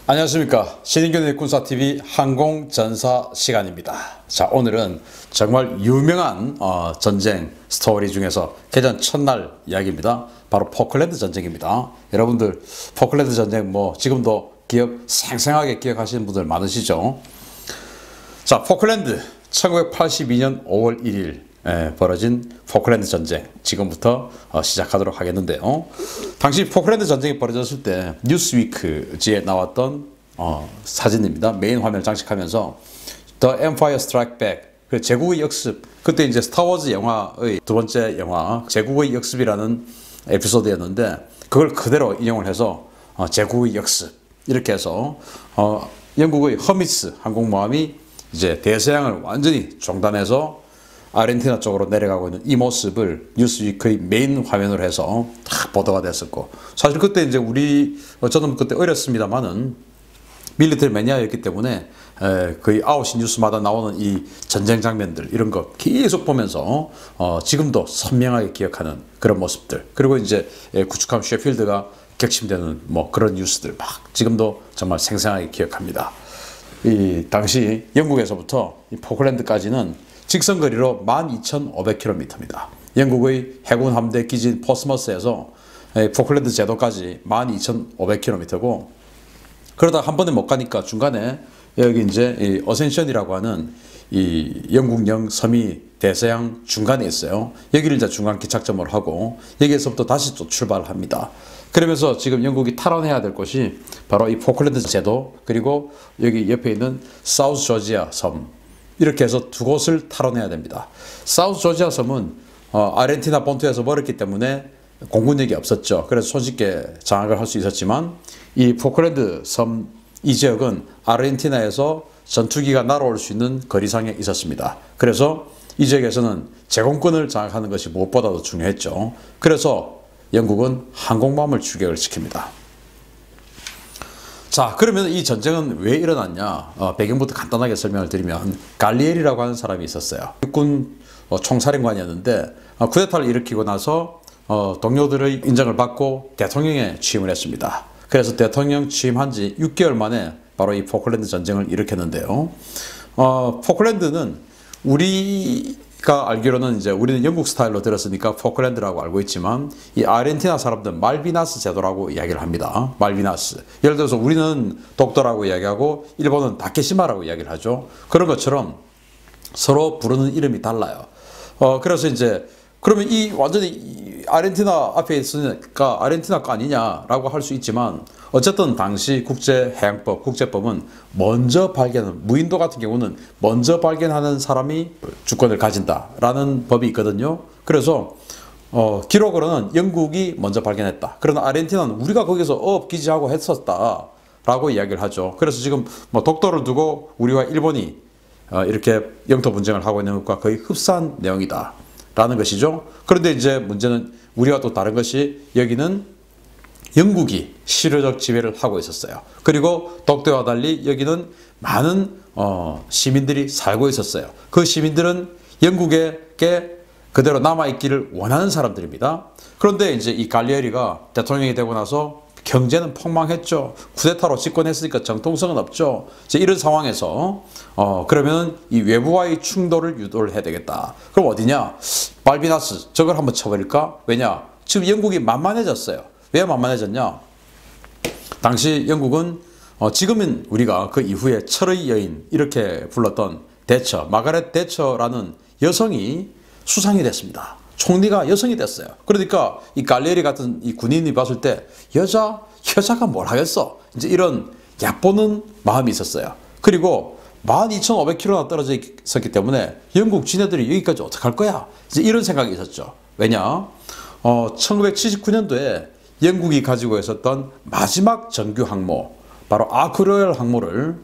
안녕하십니까. 신인균의 일꾼사TV 항공전사 시간입니다. 자, 오늘은 정말 유명한 전쟁 스토리 중에서 개전 첫날 이야기입니다. 바로 포클랜드 전쟁입니다. 여러분들 포클랜드 전쟁 지금도 생생하게 기억하시는 분들 많으시죠? 자, 포클랜드 1982년 5월 1일 벌어진 포클랜드 전쟁, 지금부터 시작하도록 하겠는데요. 당시 포클랜드 전쟁이 벌어졌을 때 뉴스위크지에 나왔던 사진입니다. 메인 화면을 장식하면서 The Empire Strike Back, 그 제국의 역습, 그때 이제 스타워즈 영화의 두 번째 영화 제국의 역습이라는 에피소드였는데, 그걸 그대로 인용을 해서 제국의 역습 이렇게 해서 영국의 허미스 항공모함이 이제 대서양을 완전히 중단해서 아르헨티나 쪽으로 내려가고 있는 이 모습을 뉴스위크의 메인 화면으로 해서 다 보도가 됐었고, 사실 그때 이제 저는 그때 어렸습니다만은 밀리터리 매니아였기 때문에 거의 9시 뉴스마다 나오는 이 전쟁 장면들 이런 거 계속 보면서 지금도 선명하게 기억하는 그런 모습들, 그리고 이제 구축함 셰필드가 격침되는 그런 뉴스들 막 지금도 정말 생생하게 기억합니다. 이 당시 영국에서부터 이 포클랜드까지는 직선거리로 12,500km입니다. 영국의 해군 함대 기지인 포스머스에서 포클랜드 제도까지 12,500km고, 그러다 한 번에 못 가니까 중간에 여기 이제 이 어센션이라고 하는 이 영국령 섬이 대서양 중간에 있어요. 여기를 이제 중간 기착점으로 하고 여기에서부터 다시 또 출발을 합니다. 그러면서 지금 영국이 탈환해야 될 곳이 바로 이 포클랜드 제도, 그리고 여기 옆에 있는 사우스 조지아 섬, 이렇게 해서 두 곳을 탈환해야 됩니다. 사우스 조지아 섬은 아르헨티나 본토에서 멀었기 때문에 공군력이 없었죠. 그래서 손쉽게 장악을 할 수 있었지만, 이 포클랜드 섬 이 지역은 아르헨티나에서 전투기가 날아올 수 있는 거리상에 있었습니다. 그래서 이 지역에서는 제공권을 장악하는 것이 무엇보다도 중요했죠. 그래서 영국은 항공모함을 출격을 시킵니다. 자, 그러면 이 전쟁은 왜 일어났냐? 배경부터 간단하게 설명을 드리면, 갈리에리라고 하는 사람이 있었어요. 육군 총사령관이었는데 쿠데타를 일으키고 나서 동료들의 인정을 받고 대통령에 취임을 했습니다. 그래서 대통령 취임한 지 6개월 만에 바로 이 포클랜드 전쟁을 일으켰는데요. 포클랜드는 우리가 알기로는 이제 우리는 영국 스타일로 들었으니까 포클랜드라고 알고 있지만, 이 아르헨티나 사람들은 말비나스 제도라고 이야기를 합니다. 말비나스. 예를 들어서 우리는 독도라고 이야기하고 일본은 다케시마라고 이야기를 하죠. 그런 것처럼 서로 부르는 이름이 달라요. 그래서 이제 그러면 이 완전히 아르헨티나 앞에 있으니까 아르헨티나 거 아니냐라고 할 수 있지만, 어쨌든 당시 국제해양법, 국제법은 먼저 무인도 같은 경우는 먼저 발견하는 사람이 주권을 가진다라는 법이 있거든요. 그래서 기록으로는 영국이 먼저 발견했다. 그러나 아르헨티나는 우리가 거기서 어업 기지하고 했었다라고 이야기를 하죠. 그래서 지금 독도를 두고 우리와 일본이 이렇게 영토 분쟁을 하고 있는 것과 거의 흡사한 내용이다 라는 것이죠. 그런데 이제 문제는 우리와 또 다른 것이, 여기는 영국이 실효적 지배를 하고 있었어요. 그리고 독도와 달리 여기는 많은 시민들이 살고 있었어요. 그 시민들은 영국에게 그대로 남아있기를 원하는 사람들입니다. 그런데 이제 이 갈리에리가 대통령이 되고 나서 경제는 폭망했죠. 쿠데타로 집권했으니까 정통성은 없죠. 이제 이런 상황에서 그러면 이 외부와의 충돌을 유도를 해야 되겠다. 그럼 어디냐? 발비나스, 저걸 한번 쳐버릴까? 왜냐? 지금 영국이 만만해졌어요. 왜 만만해졌냐? 당시 영국은 지금은 우리가 그 이후에 철의 여인 이렇게 불렀던 마가렛 대처라는 여성이 수상이 됐습니다. 총리가 여성이 됐어요. 그러니까 이 갈리에리 같은 이 군인이 봤을 때 여자가 뭘 하겠어? 이제 이런 얕보는 마음이 있었어요. 그리고 12,500km나 떨어져 있었기 때문에 영국 지네들이 여기까지 어떡할 거야? 이제 이런 생각이 있었죠. 왜냐? 1979년도에 영국이 가지고 있었던 마지막 정규 항모, 바로 아크로엘 항모를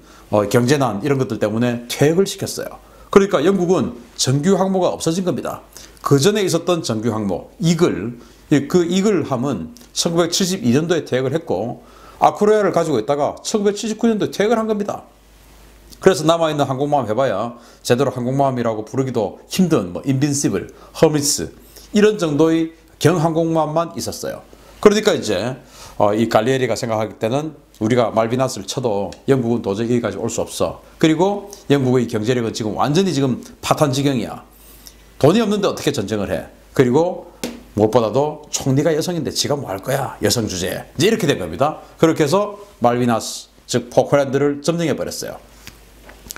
경제난 이런 것들 때문에 퇴역을 시켰어요. 그러니까 영국은 정규 항모가 없어진 겁니다. 그 전에 있었던 정규 항모 그 이글함은 1972년도에 퇴역을 했고, 아크로엘을 가지고 있다가 1979년도에 퇴역을 한 겁니다. 그래서 남아있는 항공모함 해봐야 제대로 항공모함이라고 부르기도 힘든 인빈시블, 허미스 이런 정도의 경항공모함만 있었어요. 그러니까 이제 이 갈리에리가 생각할 때는 우리가 말비나스를 쳐도 영국은 도저히 여기까지 올 수 없어. 그리고 영국의 경제력은 지금 완전히 지금 파탄 지경이야. 돈이 없는데 어떻게 전쟁을 해. 그리고 무엇보다도 총리가 여성인데 지가 뭐 할 거야. 여성 주제에. 이제 이렇게 된 겁니다. 그렇게 해서 말비나스, 즉 포클랜드를 점령해 버렸어요.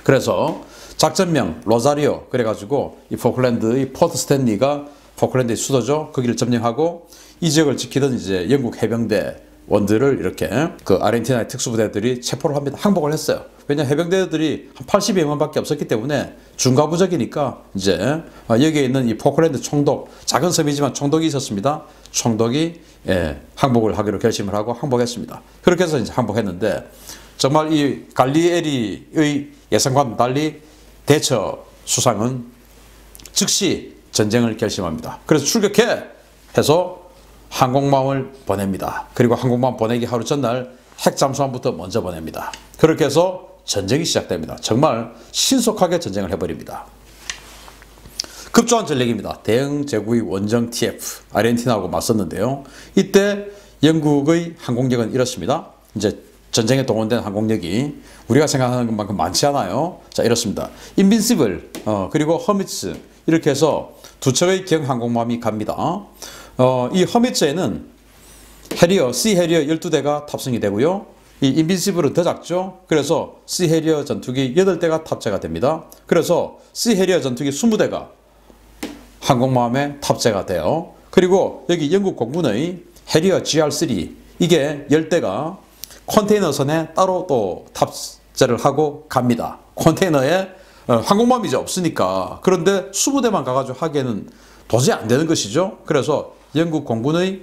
그래서 작전명 로자리오 그래가지고 이 포클랜드의 포트 스탠리가 포클랜드의 수도죠. 거기를 점령하고 이 지역을 지키던 이제 영국 해병대 원들을 이렇게 그 아르헨티나의 특수부대들이 체포를 합니다. 항복을 했어요. 왜냐 해병대들이 한 80여 명밖에 없었기 때문에 중과부적이니까 이제 여기에 있는 이 포클랜드 총독, 작은 섬이지만 총독이 있었습니다. 총독이 항복을 하기로 결심을 하고 항복했습니다. 그렇게 해서 이제 항복했는데 정말 이 갈리에리의 예상과는 달리 대처 수상은 즉시 전쟁을 결심합니다. 그래서 출격해 해서 항공모함을 보냅니다. 그리고 항공모함 보내기 하루 전날 핵잠수함부터 먼저 보냅니다. 그렇게 해서 전쟁이 시작됩니다. 정말 신속하게 전쟁을 해버립니다. 급조한 전략입니다. 대응 제국의 원정 TF 아르헨티나하고 맞섰는데요. 이때 영국의 항공력은 이렇습니다. 이제 전쟁에 동원된 항공력이 우리가 생각하는 것만큼 많지 않아요. 자, 이렇습니다. 인빈시블 그리고 허미츠 이렇게 해서 두 척의 경항공모함이 갑니다. 이 허미츠에는 해리어, C 해리어 12대가 탑승이 되고요. 이 인빈시블은 더 작죠. 그래서 C 해리어 전투기 8대가 탑재가 됩니다. 그래서 C 해리어 전투기 20대가 항공모함에 탑재가 돼요. 그리고 여기 영국 공군의 해리어 GR3 이게 10대가 컨테이너선에 따로 또 탑재를 하고 갑니다. 컨테이너에 항공모함이 이제 없으니까. 그런데 20대만 가가지고 하기에는 도저히 안 되는 것이죠. 그래서 영국 공군의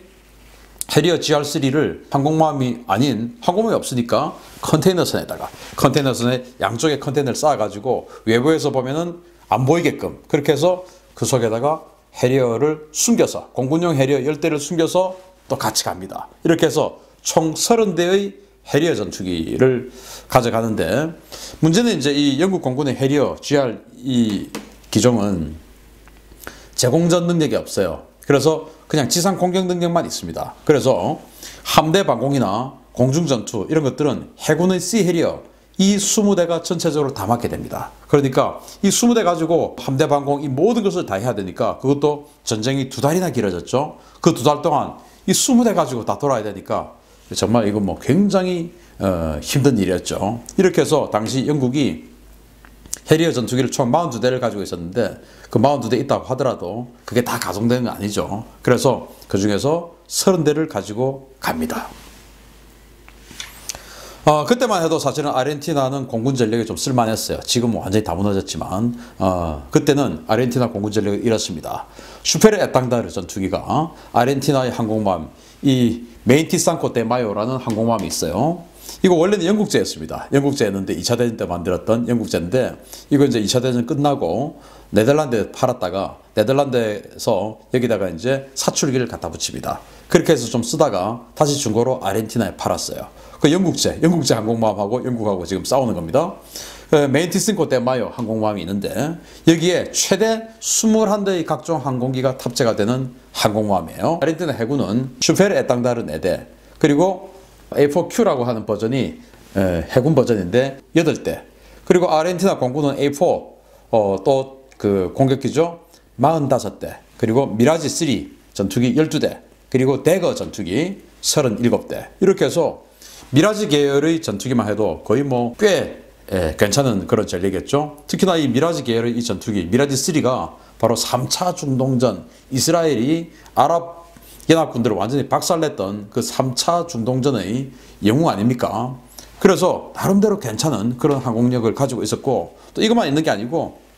해리어 GR3를 항공모함이 아닌 항공모함이 없으니까 컨테이너선에 양쪽에 컨테이너를 쌓아가지고 외부에서 보면은 안 보이게끔 그렇게 해서 그 속에다가 해리어를 숨겨서 공군용 해리어 10대를 숨겨서 또 같이 갑니다. 이렇게 해서 총 30대의 해리어 전투기를 가져가는데 문제는 이제 이 영국 공군의 해리어 GR 이 기종은 제공전 능력이 없어요. 그래서 그냥 지상 공격 능력만 있습니다. 그래서 함대 방공이나 공중전투 이런 것들은 해군의 C 해리어 이 20대가 전체적으로 다 맡게 됩니다. 그러니까 이 20대 가지고 함대 방공 이 모든 것을 다 해야 되니까 그것도 전쟁이 2달이나 길어졌죠. 그 2달 동안 이 20대 가지고 다 돌아야 되니까 정말 이거 뭐 굉장히 힘든 일이었죠. 이렇게 해서 당시 영국이 해리어 전투기를 총 42대를 가지고 있었는데 그 42대 있다고 하더라도 그게 다 가동되는 건 아니죠. 그래서 그 중에서 30대를 가지고 갑니다. 그때만 해도 사실은 아르헨티나는 공군 전력이 좀 쓸만했어요. 지금은 완전히 다 무너졌지만 그때는 아르헨티나 공군 전력이 이렇습니다. 슈페르 에땅다르 전투기가 아르헨티나의 항공모함 이 메인티상코 데 마요라는 항공모함이 있어요. 이거 원래는 영국제였습니다. 영국제였는데 2차 대전 때 만들었던 영국제인데 이거 이제 2차 대전 끝나고 네덜란드에 팔았다가 네덜란드에서 여기다가 이제 사출기를 갖다 붙입니다. 그렇게 해서 좀 쓰다가 다시 중고로 아르헨티나에 팔았어요. 그 영국제 항공모함하고 영국하고 지금 싸우는 겁니다. 메인티싱코 데 마요 항공모함이 있는데 여기에 최대 21대의 각종 항공기가 탑재가 되는 항공모함이에요. 아르헨티나 해군은 슈페르 에땅다르 4대 그리고 A4Q라고 하는 버전이 해군 버전인데 8대 그리고 아르헨티나 공군은 A4 또 그 공격기죠 45대 그리고 미라지 3 전투기 12대 그리고 대거 전투기 37대 이렇게 해서 미라지 계열의 전투기만 해도 거의 뭐 꽤 괜찮은 그런 전력이겠죠. 특히나 이 미라지 계열의 이 전투기 미라지 3가 바로 3차 중동전 이스라엘이 아랍 연합군들을 완전히 박살냈던 그 3차 중동전의 영웅 아닙니까? 그래서 나름대로 괜찮은 그런 항공력을 가지고 있었고 또 이것만 있는 게 아니고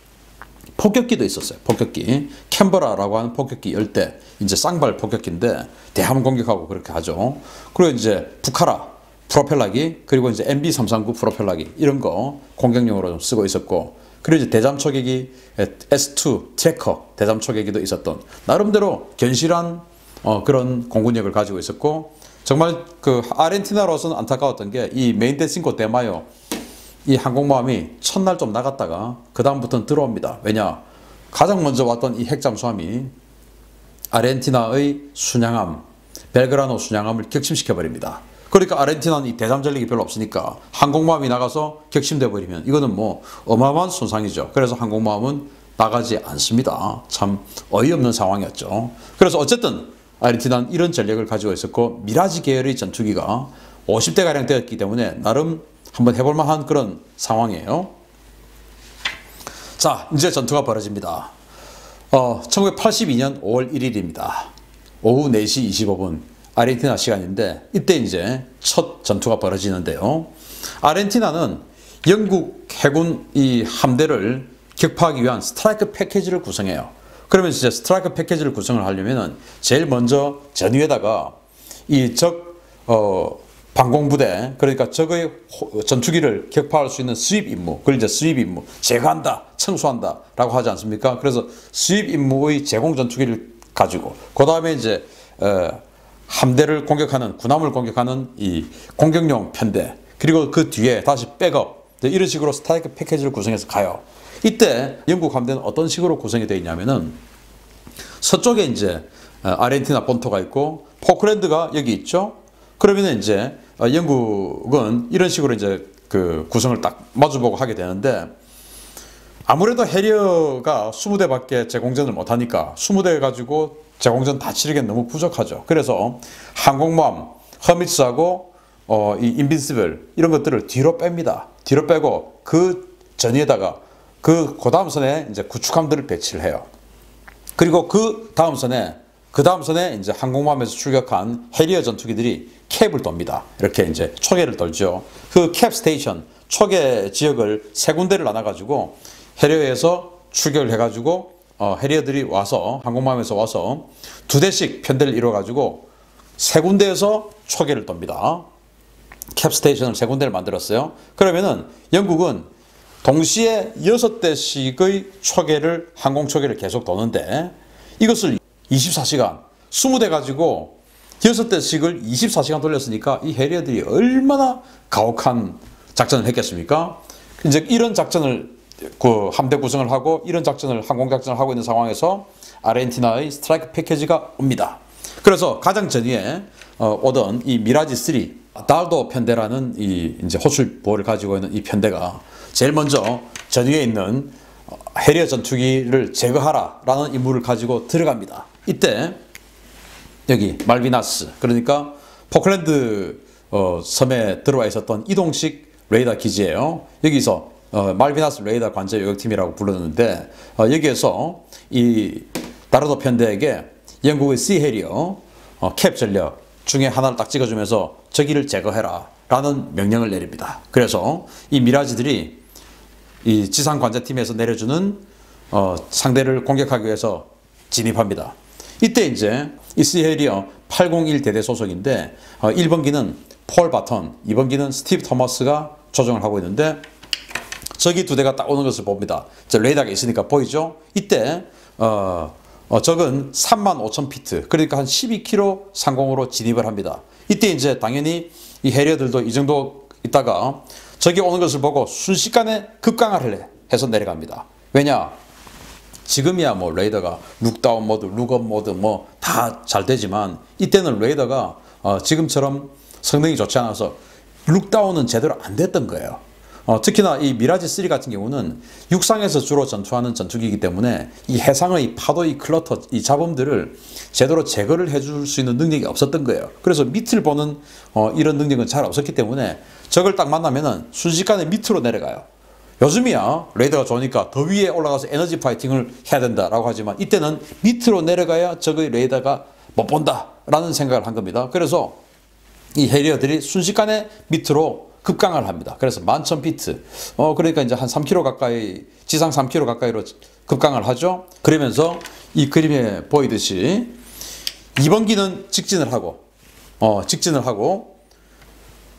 폭격기도 있었어요. 폭격기 캔버라라고 하는 폭격기 10대 이제 쌍발 폭격기인데 대함 공격하고 그렇게 하죠. 그리고 이제 부카라 프로펠러기 그리고 이제 MB339 프로펠러기 이런 거 공격용으로 좀 쓰고 있었고 그리고 이제 대잠 초계기 S2 트래커 대잠 초계기도 있었던 나름대로 견실한 그런 공군력을 가지고 있었고 정말 그 아르헨티나로서는 안타까웠던 게 이 메인테싱코 데마요 이 항공모함이 첫날 좀 나갔다가 그 다음부터는 들어옵니다. 왜냐 가장 먼저 왔던 이 핵잠수함이 아르헨티나의 순양함 벨그라노 순양함을 격침시켜 버립니다. 그러니까 아르헨티나는 이 대잠 전력이 별로 없으니까 항공모함이 나가서 격침돼 버리면 이거는 뭐 어마어마한 손상이죠. 그래서 항공모함은 나가지 않습니다. 참 어이없는 상황이었죠. 그래서 어쨌든 아르헨티나는 이런 전력을 가지고 있었고 미라지 계열의 전투기가 50대가량 되었기 때문에 나름 한번 해볼 만한 그런 상황이에요. 자, 이제 전투가 벌어집니다. 1982년 5월 1일입니다. 오후 4시 25분 아르헨티나 시간인데 이때 이제 첫 전투가 벌어지는데요. 아르헨티나는 영국 해군 이 함대를 격파하기 위한 스트라이크 패키지를 구성해요. 그러면 이제 스트라이크 패키지를 구성을 하려면은 제일 먼저 전위에다가 이 적 방공부대, 그러니까 적의 전투기를 격파할 수 있는 수입 임무, 그걸 이제 수입 임무, 제거한다, 청소한다 라고 하지 않습니까? 그래서 수입 임무의 제공 전투기를 가지고 그 다음에 이제 함대를 공격하는, 군함을 공격하는 이 공격용 편대, 그리고 그 뒤에 다시 백업, 이런 식으로 스트라이크 패키지를 구성해서 가요. 이때 영국 함대는 어떤 식으로 구성이 되어 있냐면은 서쪽에 이제 아르헨티나 본토가 있고 포클랜드가 여기 있죠. 그러면 이제 영국은 이런 식으로 이제 그 구성을 딱 마주보고 하게 되는데 아무래도 해리어가 20대밖에 제공전을 못하니까 20대 가지고 제공전 다 치르기엔 너무 부족하죠. 그래서 항공모함, 허미츠하고 이 인빈시블 이런 것들을 뒤로 뺍니다. 뒤로 빼고 그 전위에다가 그 다음 선에 이제 구축함들을 배치를 해요. 그리고 그 다음 선에 이제 항공모함에서 출격한 해리어 전투기들이 캡을 돕니다. 이렇게 이제 초계를 돌죠. 그 캡 스테이션, 초계 지역을 세 군데를 나눠가지고 해리어에서 출격을 해가지고 해리어들이 와서 항공모함에서 와서 두 대씩 편대를 이루어가지고 세 군데에서 초계를 돕니다. 캡 스테이션을 세 군데를 만들었어요. 그러면은 영국은 동시에 6대씩의 초계를, 항공 초계를 계속 도는데 이것을 24시간, 20대 가지고 6대씩을 24시간 돌렸으니까 이 해리어들이 얼마나 가혹한 작전을 했겠습니까? 이제 이런 작전을 그 함대 구성을 하고 이런 작전을, 항공작전을 하고 있는 상황에서 아르헨티나의 스트라이크 패키지가 옵니다. 그래서 가장 전위에 오던 이 미라지 3, 달도 편대라는 이 이제 호출보를 가지고 있는 이 편대가 제일 먼저 전위에 있는 해리어 전투기를 제거하라라는 임무를 가지고 들어갑니다. 이때 여기 말비나스, 그러니까 포클랜드 섬에 들어와 있었던 이동식 레이더 기지예요. 여기서 말비나스 레이더 관제 요격팀이라고 불렀는데 여기에서 이 다르도 편대에게 영국의 씨 해리어 캡 전력 중에 하나를 딱 찍어주면서 저기를 제거해라 라는 명령을 내립니다. 그래서 이 미라지들이 이 지상 관제팀에서 내려주는 상대를 공격하기 위해서 진입합니다. 이때 이제 이 씨 해리어 801 대대 소속인데 1번기는 폴 바턴, 2번기는 스티브 토머스가 조종을 하고 있는데 저기 두 대가 딱 오는 것을 봅니다. 레이더가 있으니까 보이죠? 이때 적은 35,000피트, 그러니까 한 12km 상공으로 진입을 합니다. 이때 이제 당연히 이 해리어들도 이 정도 있다가 저기 오는 것을 보고 순식간에 급강을 해서 내려갑니다. 왜냐? 지금이야 뭐 레이더가 룩다운 모드, 룩업 모드 뭐 다 잘 되지만 이때는 레이더가 지금처럼 성능이 좋지 않아서 룩다운은 제대로 안 됐던 거예요. 특히나 이 미라지 3 같은 경우는 육상에서 주로 전투하는 전투기이기 때문에 이 해상의 파도, 이 클러터, 이 잡음들을 제대로 제거를 해줄 수 있는 능력이 없었던 거예요. 그래서 밑을 보는 이런 능력은 잘 없었기 때문에 적을 딱 만나면은 순식간에 밑으로 내려가요. 요즘이야 레이더가 좋으니까 더 위에 올라가서 에너지 파이팅을 해야 된다라고 하지만 이때는 밑으로 내려가야 적의 레이더가 못 본다라는 생각을 한 겁니다. 그래서 이 해리어들이 순식간에 밑으로 급강을 합니다. 그래서 11,000피트, 그러니까 이제 한 3km 가까이, 지상 3km 가까이로 급강을 하죠. 그러면서 이 그림에 보이듯이 2번기는 직진을 하고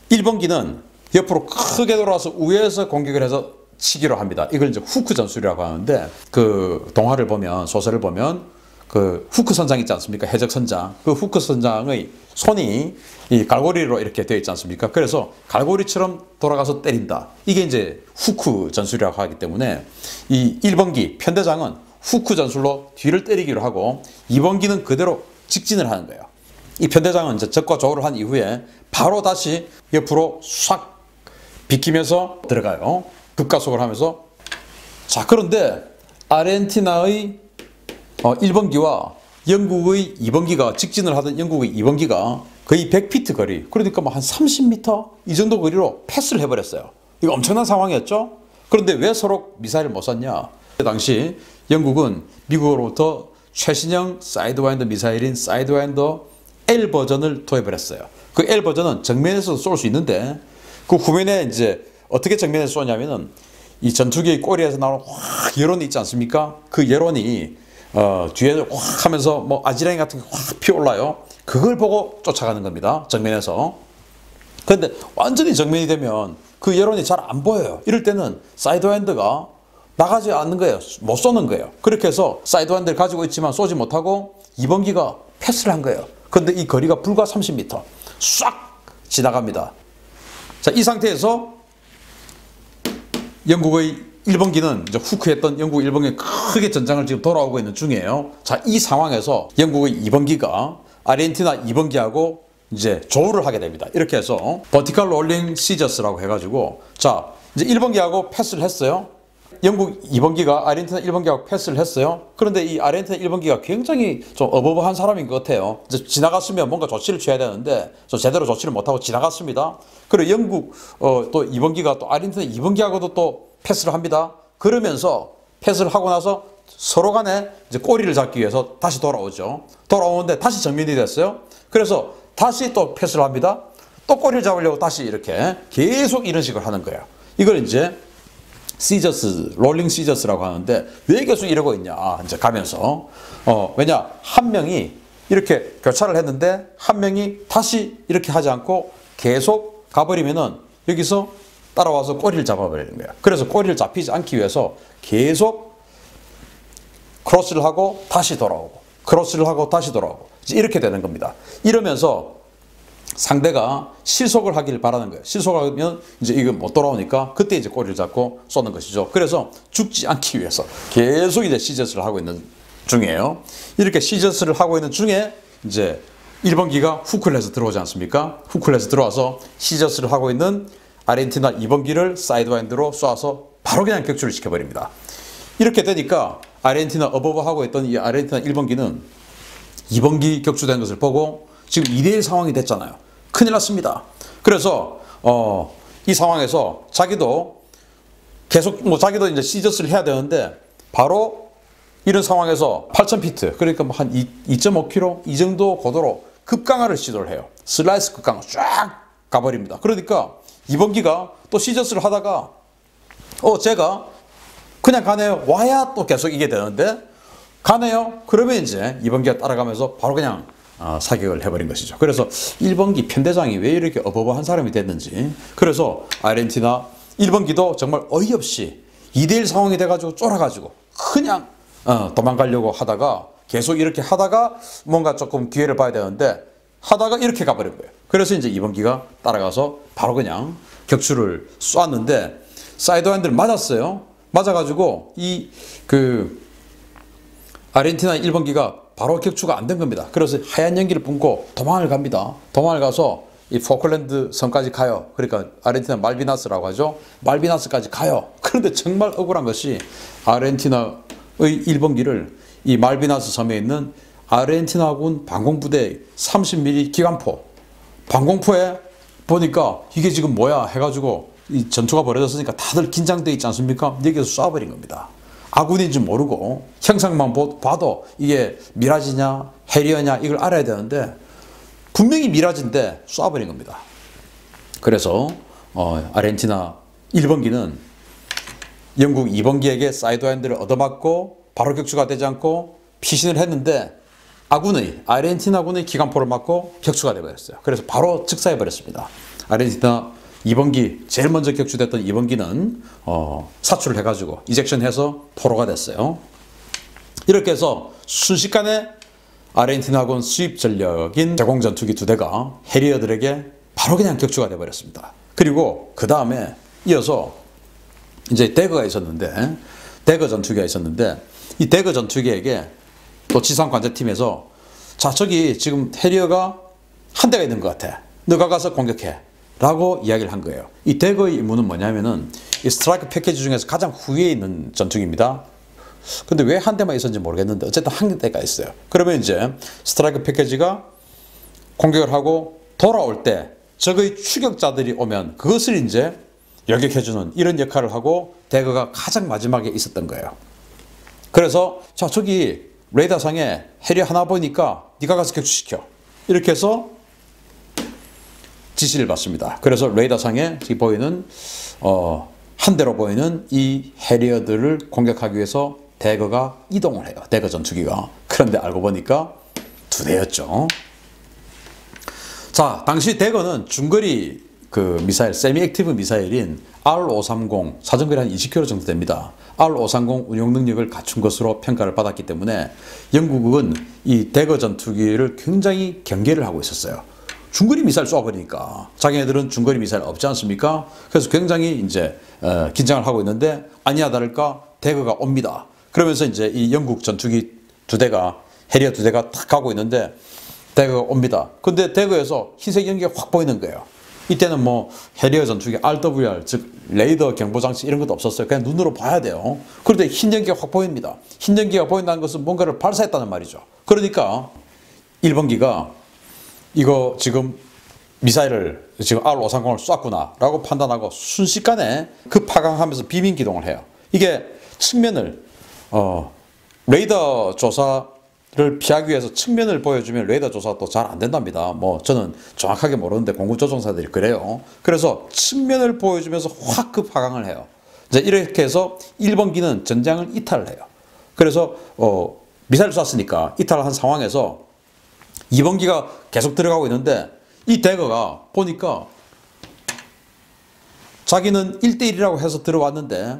1번기는 옆으로 크게 돌아서 위에서 공격을 해서 치기로 합니다. 이걸 이제 후크 전술이라고 하는데 그 동화를 보면, 소설을 보면 그 후크 선장 있지 않습니까? 해적 선장. 그 후크 선장의 손이 이 갈고리로 이렇게 되어 있지 않습니까? 그래서 갈고리처럼 돌아가서 때린다. 이게 이제 후크 전술이라고 하기 때문에 이 1번기 편대장은 후크 전술로 뒤를 때리기로 하고 2번기는 그대로 직진을 하는 거예요. 이 편대장은 이제 적과 조를 한 이후에 바로 다시 옆으로 싹 비키면서 들어가요. 급가속을 하면서. 자, 그런데 아르헨티나의 1번기와 영국의 2번기가 직진을 하던 영국의 2번기가 거의 100피트 거리, 그러니까 뭐 한 30m 이 정도 거리로 패스를 해버렸어요. 이거 엄청난 상황이었죠. 그런데 왜 서로 미사일을 못 쐈냐? 그 당시 영국은 미국으로부터 최신형 사이드와인더 미사일인 사이드와인더 L 버전을 도입을 했어요. 그 L 버전은 정면에서 쏠 수 있는데 그 후면에 이제 어떻게 정면에서 쏘냐면은 이 전투기의 꼬리에서 나오는 확 여론이 있지 않습니까? 그 여론이 뒤에 확 하면서 뭐 아지랑이 같은 게 확 피어올라요. 그걸 보고 쫓아가는 겁니다. 정면에서. 그런데 완전히 정면이 되면 그 여론이 잘 안 보여요. 이럴 때는 사이드와인더가 나가지 않는 거예요. 못 쏘는 거예요. 그렇게 해서 사이드와인더를 가지고 있지만 쏘지 못하고 2번기가 패스를 한 거예요. 그런데 이 거리가 불과 30m 싹 지나갑니다. 자, 이 상태에서 영국의 1번기는 이제 후크했던 영국 1번기 크게 전장을 지금 돌아오고 있는 중이에요. 자, 이 상황에서 영국의 2번기가 아르헨티나 2번기하고 이제 조우를 하게 됩니다. 이렇게 해서 버티컬 롤링 시저스라고 해가지고, 자, 이제 1번기하고 패스를 했어요. 영국 2번기가 아르헨티나 1번기하고 패스를 했어요. 그런데 이 아르헨티나 1번기가 굉장히 좀 어버버한 사람인 것 같아요. 이제 지나갔으면 뭔가 조치를 취해야 되는데 좀 제대로 조치를 못하고 지나갔습니다. 그리고 영국 또 2번기가 또 아르헨티나 2번기하고도 또 패스를 합니다. 그러면서 패스를 하고 나서 서로 간에 이제 꼬리를 잡기 위해서 다시 돌아오죠. 돌아오는데 다시 정면이 됐어요. 그래서 다시 또 패스를 합니다. 또 꼬리를 잡으려고 다시 이렇게 계속 이런 식으로 하는 거예요. 이걸 이제 시저스, 롤링 시저스라고 하는데 왜 계속 이러고 있냐? 이제 가면서 왜냐, 한 명이 이렇게 교차를 했는데 한 명이 다시 이렇게 하지 않고 계속 가버리면은 여기서 따라와서 꼬리를 잡아버리는 거예요. 그래서 꼬리를 잡히지 않기 위해서 계속 크로스를 하고 다시 돌아오고 크로스를 하고 다시 돌아오고 이렇게 되는 겁니다. 이러면서 상대가 실속을 하길 바라는 거예요. 실속하면 이제 이거 못 돌아오니까 그때 이제 꼬리를 잡고 쏘는 것이죠. 그래서 죽지 않기 위해서 계속 이제 시저스를 하고 있는 중이에요. 이렇게 시저스를 하고 있는 중에 이제 1번기가 후크를 해서 들어오지 않습니까? 후크를 해서 들어와서 시저스를 하고 있는 아르헨티나 2번기를 사이드와인드로 쏴서 바로 그냥 격추를 시켜버립니다. 이렇게 되니까 아르헨티나 어버버하고 있던 이 아르헨티나 1번기는 2번기 격추된 것을 보고 지금 2대1 상황이 됐잖아요. 큰일 났습니다. 그래서 이 상황에서 자기도 계속 자기도 이제 시저스를 해야 되는데 바로 이런 상황에서 8,000피트, 그러니까 뭐 한 2.5km 이 정도 고도로 급강하를 시도를 해요. 슬라이스 급강 쫙 가버립니다. 그러니까 2번기가 또 시저스를 하다가 제가 그냥 가네요. 와야 또 계속 이게 되는데 가네요. 그러면 이제 2번기가 따라가면서 바로 그냥 사격을 해버린 것이죠. 그래서 1번기 편대장이 왜 이렇게 어버버한 사람이 됐는지, 그래서 아르헨티나 1번기도 정말 어이없이 2대1 상황이 돼가지고 쫄아가지고 그냥 도망가려고 하다가 계속 이렇게 하다가 뭔가 조금 기회를 봐야 되는데 하다가 이렇게 가버린 거예요. 그래서 이제 2번기가 따라가서 바로 그냥 격추를 쐈는데 사이드와인드를 맞았어요. 맞아가지고 아르헨티나 1번기가 바로 격추가 안 된 겁니다. 그래서 하얀 연기를 뿜고 도망을 갑니다. 도망을 가서 이 포클랜드 섬까지 가요. 그러니까 아르헨티나 말비나스라고 하죠. 말비나스까지 가요. 그런데 정말 억울한 것이 아르헨티나의 1번기를 이 말비나스 섬에 있는 아르헨티나군 방공부대 30mm 기관포, 방공포에 보니까 이게 지금 뭐야 해가지고 이 전투가 벌어졌으니까 다들 긴장돼 있지 않습니까? 여기서 쏴버린 겁니다. 아군인지 모르고 형상만 봐도 이게 미라지냐 해리어냐 이걸 알아야 되는데 분명히 미라지인데 쏴버린 겁니다. 그래서 아르헨티나 1번기는 영국 2번기에게 사이드와인드를 얻어맞고 바로 격추가 되지 않고 피신을 했는데 아르헨티나군의 기관포를 맞고 격추가 되어버렸어요. 그래서 바로 즉사해버렸습니다. 아르헨티나 2번기 제일 먼저 격추됐던 2번기는 사출을 해가지고 이젝션해서 포로가 됐어요. 이렇게 해서 순식간에 아르헨티나군 수입 전력인 제공전투기 2대가 해리어들에게 바로 그냥 격추가 되어버렸습니다. 그리고 그 다음에 이어서 이제 대거 전투기가 있었는데 이 대거 전투기에게 또 지상관제팀에서 자, 저기 지금 해리어가 한 대가 있는 것 같아. 너가 가서 공격해. 라고 이야기를 한 거예요. 이 대거의 임무는 뭐냐면은 이 스트라이크 패키지 중에서 가장 후에 있는 전투기입니다. 근데 왜 한 대만 있었는지 모르겠는데 어쨌든 한 대가 있어요. 그러면 이제 스트라이크 패키지가 공격을 하고 돌아올 때 적의 추격자들이 오면 그것을 이제 여격해주는 이런 역할을 하고 대거가 가장 마지막에 있었던 거예요. 그래서 자 저기 레이더상에 해리 하나 보니까 네가 가서 격추시켜. 이렇게 해서 지시를 받습니다. 그래서 레이더상에 보이는 한 대로 보이는 이 해리어들을 공격하기 위해서 대거가 이동을 해요. 대거 전투기가. 그런데 알고 보니까 두 대였죠. 자, 당시 대거는 중거리 그 미사일, 세미 액티브 미사일인 R530, 사정거리 한 20km 정도 됩니다. R530 운용 능력을 갖춘 것으로 평가를 받았기 때문에 영국은 이 대거 전투기를 굉장히 경계를 하고 있었어요. 중거리 미사일 쏘아버리니까 자기네들은 중거리 미사일 없지 않습니까? 그래서 굉장히 이제 긴장을 하고 있는데 아니야 다를까 대거가 옵니다. 그러면서 이제 이 영국 전투기 두 대가 해리어 두 대가 탁 가고 있는데 대거가 옵니다. 근데 대거에서 흰색 연기가 확 보이는 거예요. 이때는 뭐 해리어 전투기 RWR 즉 레이더 경보 장치 이런 것도 없었어요. 그냥 눈으로 봐야 돼요. 그런데 흰 연기가 확 보입니다. 흰 연기가 보인다는 것은 뭔가를 발사했다는 말이죠. 그러니까 1번기가 이거 지금 미사일을 지금 R530을 쐈구나 라고 판단하고 순식간에 급파강하면서 비민 기동을 해요. 이게 측면을 레이더 조사를 피하기 위해서 측면을 보여주면 레이더 조사가 또 잘 안 된답니다. 뭐 저는 정확하게 모르는데 공군 조종사들이 그래요. 그래서 측면을 보여주면서 확 급파강을 해요. 이제 이렇게 해서 1번기는 전장을 이탈을 해요. 그래서 미사일을 쐈으니까 이탈한 상황에서 2번기가 계속 들어가고 있는데 이 대거가 보니까 자기는 1대1이라고 해서 들어왔는데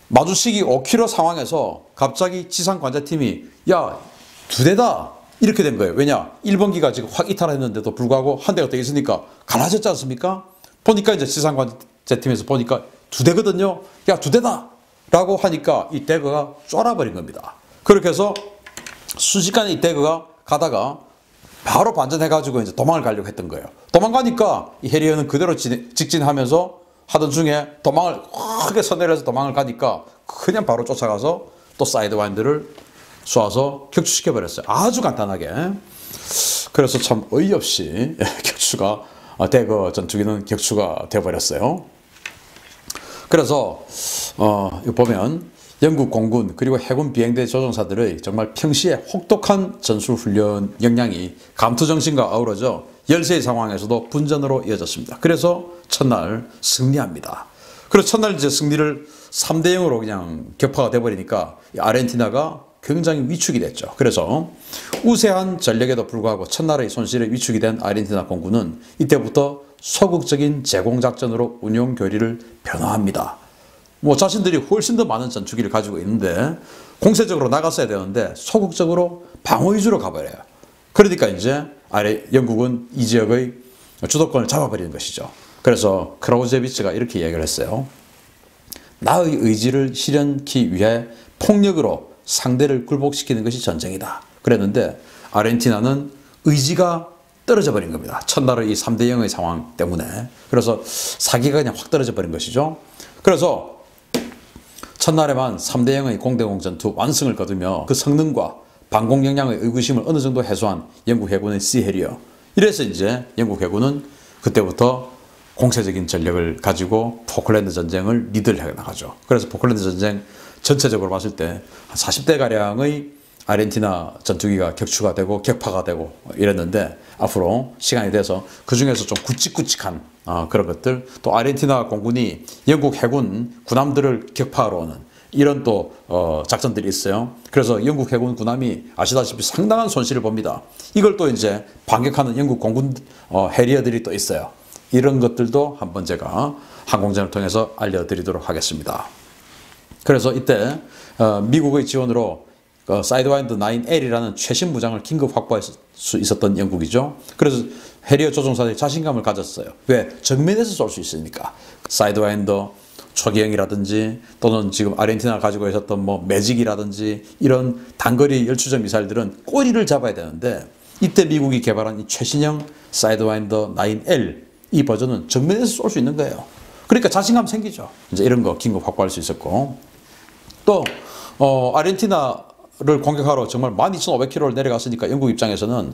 마주치기 5km 상황에서 갑자기 지상관제팀이 야, 두 대다 이렇게 된 거예요. 왜냐? 1번기가 지금 확 이탈했는데도 불구하고 한 대가 더 있으니까 갈라졌지 않습니까? 보니까 이제 지상관제팀에서 보니까 두 대거든요. 야, 두 대다 라고 하니까 이 대거가 쫄아버린 겁니다. 그렇게 해서 순식간에 이 대거가 가다가 바로 반전해가지고 이제 도망을 가려고 했던 거예요. 도망가니까 이 해리어는 그대로 직진하면서 하던 중에 도망을 크게 선회해서 도망을 가니까 그냥 바로 쫓아가서 또 사이드와인드를 쏘아서 격추시켜 버렸어요. 아주 간단하게. 그래서 참 어이없이 격추가 대거 전투기는 격추가 되어버렸어요. 그래서 이거 보면 영국 공군 그리고 해군 비행대 조종사들의 정말 평시에 혹독한 전술훈련 역량이 감투정신과 어우러져 열세의 상황에서도 분전으로 이어졌습니다. 그래서 첫날 승리합니다. 그래서 첫날 이제 승리를 3대 0으로 그냥 격파가 돼버리니까 아르헨티나가 굉장히 위축이 됐죠. 그래서 우세한 전력에도 불구하고 첫날의 손실에 위축이 된 아르헨티나 공군은 이때부터 소극적인 제공작전으로 운용 교리를 변화합니다. 뭐 자신들이 훨씬 더 많은 전투기를 가지고 있는데 공세적으로 나갔어야 되는데 소극적으로 방어 위주로 가버려요. 그러니까 이제 영국은 이 지역의 주도권을 잡아버리는 것이죠. 그래서 크라우제비츠가 이렇게 이야기를 했어요. 나의 의지를 실현하기 위해 폭력으로 상대를 굴복시키는 것이 전쟁이다. 그랬는데 아르헨티나는 의지가 떨어져 버린 겁니다. 첫날의 이 3대 0의 상황 때문에. 그래서 사기가 그냥 확 떨어져 버린 것이죠. 그래서 첫날에만 3대 0의 공대공 전투 완승을 거두며 그 성능과 방공 역량의 의구심을 어느 정도 해소한 영국 해군의 씨 해리어. 이래서 이제 영국 해군은 그때부터 공세적인 전력을 가지고 포클랜드 전쟁을 리드를 해 나가죠. 그래서 포클랜드 전쟁 전체적으로 봤을 때 한 40대가량의 아르헨티나 전투기가 격추가 되고 격파가 되고 이랬는데 앞으로 시간이 돼서 그 중에서 좀 굵직굵직한 그런 것들 또 아르헨티나 공군이 영국 해군 군함들을 격파하러 오는 이런 또 작전들이 있어요. 그래서 영국 해군 군함이 아시다시피 상당한 손실을 봅니다. 이걸 또 이제 반격하는 영국 공군 해리어들이 또 있어요. 이런 것들도 한번 제가 항공전을 통해서 알려드리도록 하겠습니다. 그래서 이때 미국의 지원으로 사이드와인드 9L이라는 최신 무장을 긴급 확보할 수 있었던 영국이죠. 그래서 해리어 조종사들이 자신감을 가졌어요. 왜? 정면에서 쏠 수 있으니까. 사이드와인드 초기형이라든지 또는 지금 아르헨티나가 가지고 있었던 뭐 매직이라든지 이런 단거리 열추적 미사일들은 꼬리를 잡아야 되는데 이때 미국이 개발한 이 최신형 사이드와인더 9L 이 버전은 정면에서 쏠 수 있는 거예요. 그러니까 자신감 생기죠. 이제 이런 거 긴급 확보할 수 있었고, 또 아르헨티나를 공격하러 정말 12,500km를 내려갔으니까 영국 입장에서는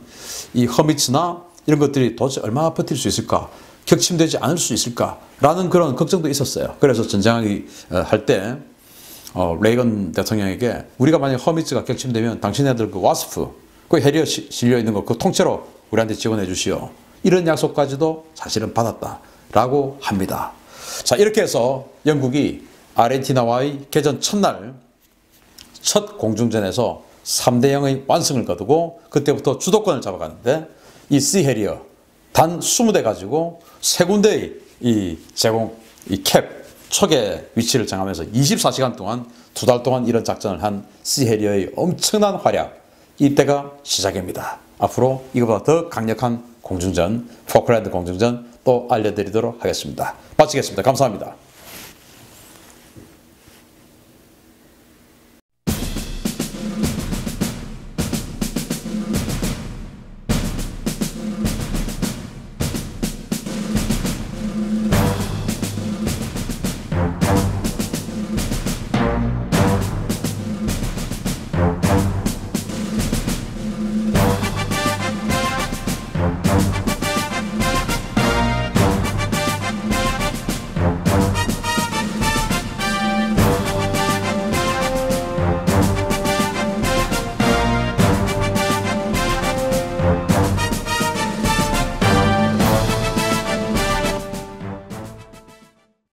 이 허미츠나 이런 것들이 도대체 얼마나 버틸 수 있을까, 격침되지 않을 수 있을까라는 그런 걱정도 있었어요. 그래서 전쟁하기 할 때 레이건 대통령에게 우리가 만약 허미츠가 격침되면 당신네들 그 와스프, 그 해리어 실려 있는 거 그 통째로 우리한테 지원해 주시오. 이런 약속까지도 사실은 받았다라고 합니다. 자, 이렇게 해서 영국이 아르헨티나와의 개전 첫날 첫 공중전에서 3대0의 완승을 거두고 그때부터 주도권을 잡아가는데, 이 씨 해리어 단 20대 가지고 세 군데의 이 캡 촉의 위치를 정하면서 24시간 동안 2달 동안 이런 작전을 한 씨 해리어의 엄청난 활약, 이때가 시작입니다. 앞으로 이거보다 더 강력한 공중전, 포클랜드 공중전 또 알려드리도록 하겠습니다. 마치겠습니다. 감사합니다.